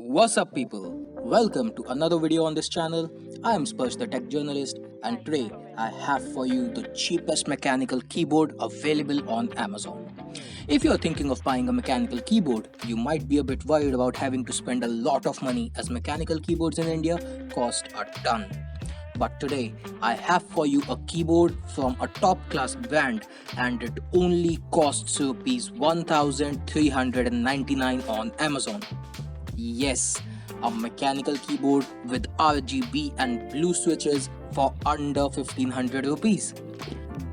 What's up people? Welcome to another video on this channel. I am Sparsh the Tech Journalist and today I have for you the cheapest mechanical keyboard available on Amazon. If you're thinking of buying a mechanical keyboard, you might be a bit worried about having to spend a lot of money as mechanical keyboards in India cost a ton. But today I have for you a keyboard from a top class brand and it only costs rupees 1399 on Amazon. Yes, a mechanical keyboard with RGB and blue switches for under 1500 rupees.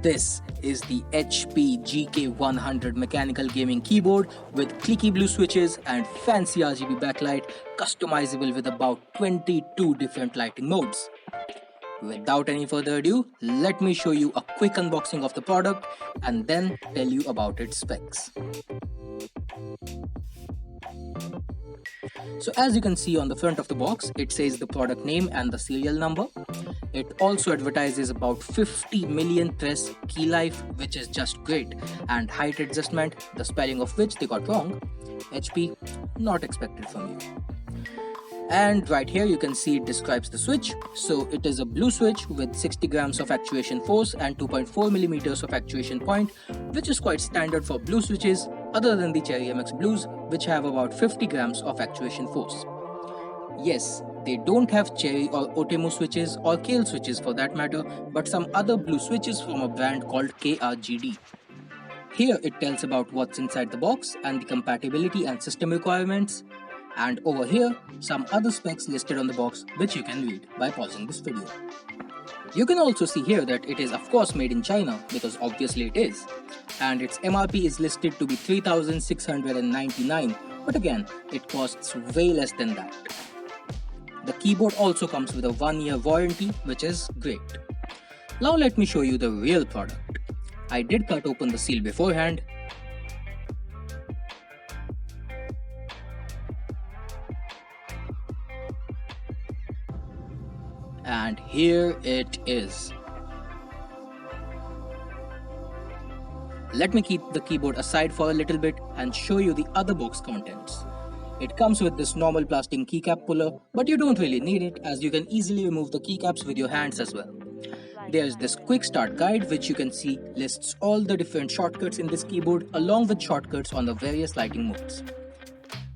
This is the HP GK100 mechanical gaming keyboard with clicky blue switches and fancy RGB backlight, customizable with about 22 different lighting modes. Without any further ado, let me show you a quick unboxing of the product and then tell you about its specs. So as you can see on the front of the box, it says the product name and the serial number. It also advertises about 50 million press key life, which is just great, and height adjustment, the spelling of which they got wrong. HP, not expected from you. And right here you can see it describes the switch. So it is a blue switch with 60 grams of actuation force and 2.4 millimeters of actuation point, which is quite standard for blue switches other than the Cherry MX Blues, which have about 50 grams of actuation force. Yes, they don't have Cherry or Otemu switches or Kale switches for that matter, but some other blue switches from a brand called RGB. Here it tells about what's inside the box and the compatibility and system requirements. And over here, some other specs listed on the box which you can read by pausing this video. You can also see here that it is of course made in China, because obviously it is. And its MRP is listed to be 3699, but again, it costs way less than that. The keyboard also comes with a 1-year warranty, which is great. Now let me show you the real product. I did cut open the seal beforehand. And here it is. Let me keep the keyboard aside for a little bit and show you the other box contents. It comes with this normal plastic keycap puller, but you don't really need it as you can easily remove the keycaps with your hands as well. There's this quick start guide which you can see lists all the different shortcuts in this keyboard along with shortcuts on the various lighting modes.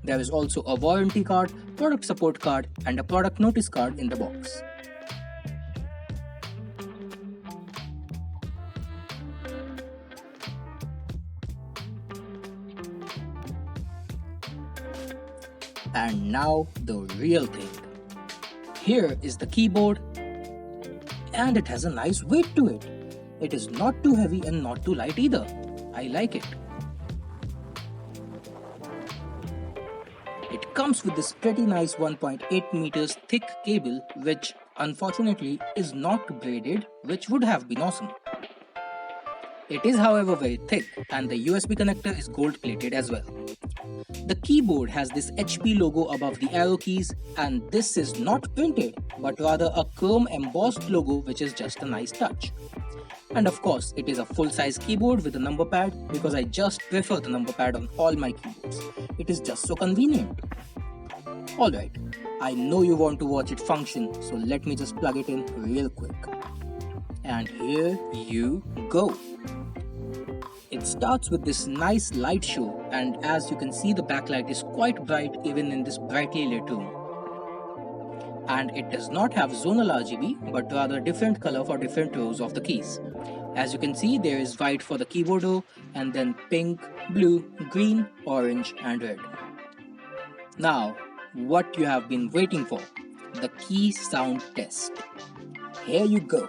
There is also a warranty card, product support card and a product notice card in the box. And now the real thing. Here is the keyboard and it has a nice weight to it. It is not too heavy and not too light either. I like it. It comes with this pretty nice 1.8 meters thick cable which unfortunately is not braided, which would have been awesome. It is however very thick and the USB connector is gold plated as well. The keyboard has this HP logo above the arrow keys and this is not printed but rather a chrome embossed logo which is just a nice touch. And of course it is a full-size keyboard with a number pad because I just prefer the number pad on all my keyboards. It is just so convenient. Alright, I know you want to watch it function, so let me just plug it in real quick. And here you go. It starts with this nice light show and as you can see the backlight is quite bright even in this brightly lit room. And it does not have zonal RGB but rather different color for different rows of the keys. As you can see there is white for the keyboard row and then pink, blue, green, orange and red. Now what you have been waiting for, the key sound test. Here you go.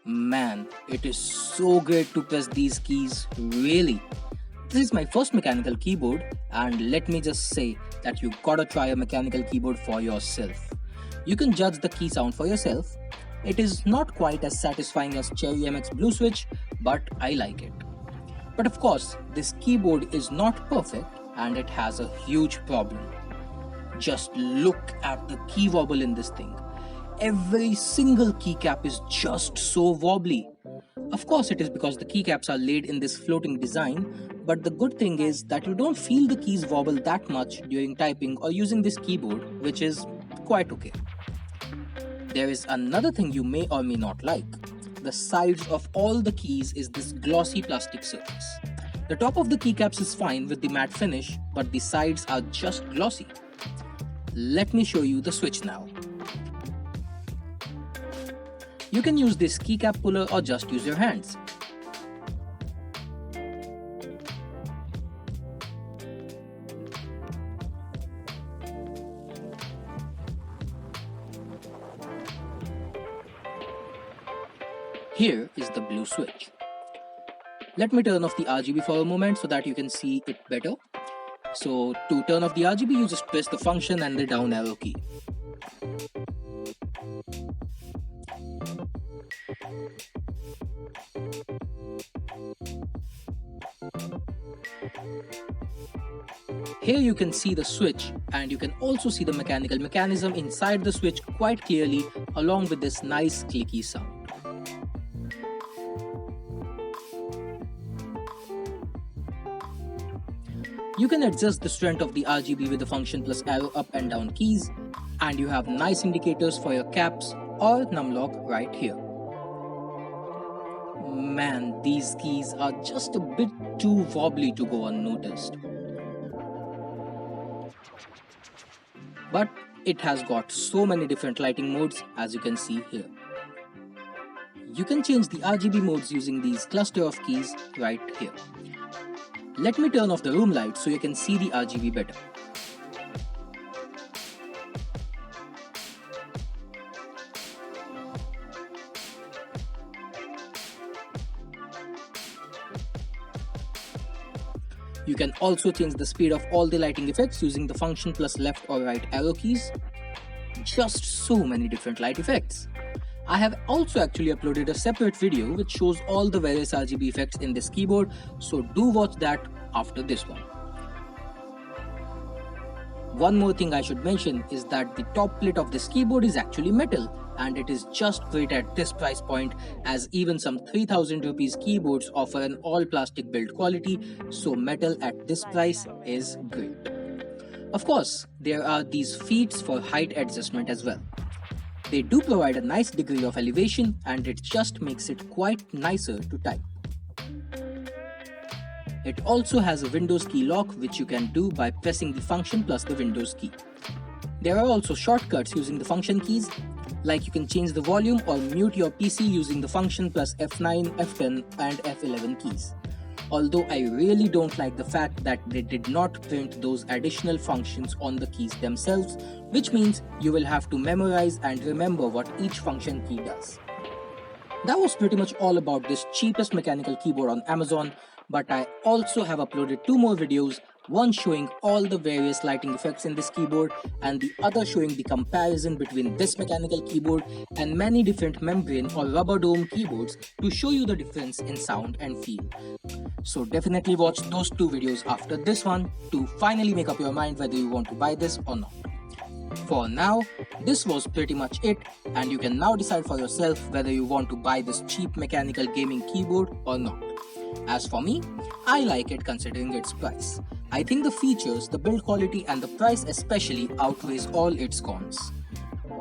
Man, it is so great to press these keys, really. This is my first mechanical keyboard and let me just say that you gotta try a mechanical keyboard for yourself. You can judge the key sound for yourself. It is not quite as satisfying as Cherry MX Blue Switch, but I like it. But of course, this keyboard is not perfect and it has a huge problem. Just look at the key wobble in this thing. every single keycap is just so wobbly. Of course, it is because the keycaps are laid in this floating design, but the good thing is that you don't feel the keys wobble that much during typing or using this keyboard, which is quite okay. There is another thing you may or may not like. The sides of all the keys is this glossy plastic surface. The top of the keycaps is fine with the matte finish, but the sides are just glossy. Let me show you the switch now. You can use this keycap puller or just use your hands. Here is the blue switch. Let me turn off the RGB for a moment so that you can see it better. So to turn off the RGB, you just press the function and the down arrow key. Here you can see the switch, and you can also see the mechanical mechanism inside the switch quite clearly, along with this nice clicky sound. You can adjust the strength of the RGB with the function plus arrow up and down keys, and you have nice indicators for your caps or numlock right here. Man, these keys are just a bit too wobbly to go unnoticed. But it has got so many different lighting modes, as you can see here. You can change the RGB modes using these cluster of keys right here. Let me turn off the room light so you can see the RGB better. You can also change the speed of all the lighting effects using the function plus left or right arrow keys. Just so many different light effects. I have also actually uploaded a separate video which shows all the various RGB effects in this keyboard, so do watch that after this one. One more thing I should mention is that the top plate of this keyboard is actually metal, and it is just great at this price point, as even some 3000 rupees keyboards offer an all plastic build quality, so metal at this price is great. Of course, there are these feet for height adjustment as well. They do provide a nice degree of elevation, and it just makes it quite nicer to type. It also has a Windows key lock, which you can do by pressing the function plus the Windows key. There are also shortcuts using the function keys, like you can change the volume or mute your PC using the function plus F9, F10 and F11 keys. Although I really don't like the fact that they did not print those additional functions on the keys themselves, which means you will have to memorize and remember what each function key does. That was pretty much all about this cheapest mechanical keyboard on Amazon, but I also have uploaded 2 more videos, one showing all the various lighting effects in this keyboard and the other showing the comparison between this mechanical keyboard and many different membrane or rubber dome keyboards to show you the difference in sound and feel. So definitely watch those 2 videos after this one to finally make up your mind whether you want to buy this or not. For now, this was pretty much it, and you can now decide for yourself whether you want to buy this cheap mechanical gaming keyboard or not. As for me, I like it considering its price. I think the features, the build quality and the price especially outweighs all its cons.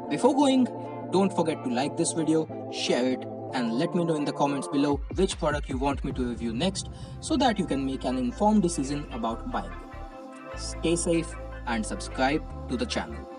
Before going, don't forget to like this video, share it, and let me know in the comments below which product you want me to review next so that you can make an informed decision about buying it. Stay safe and subscribe to the channel.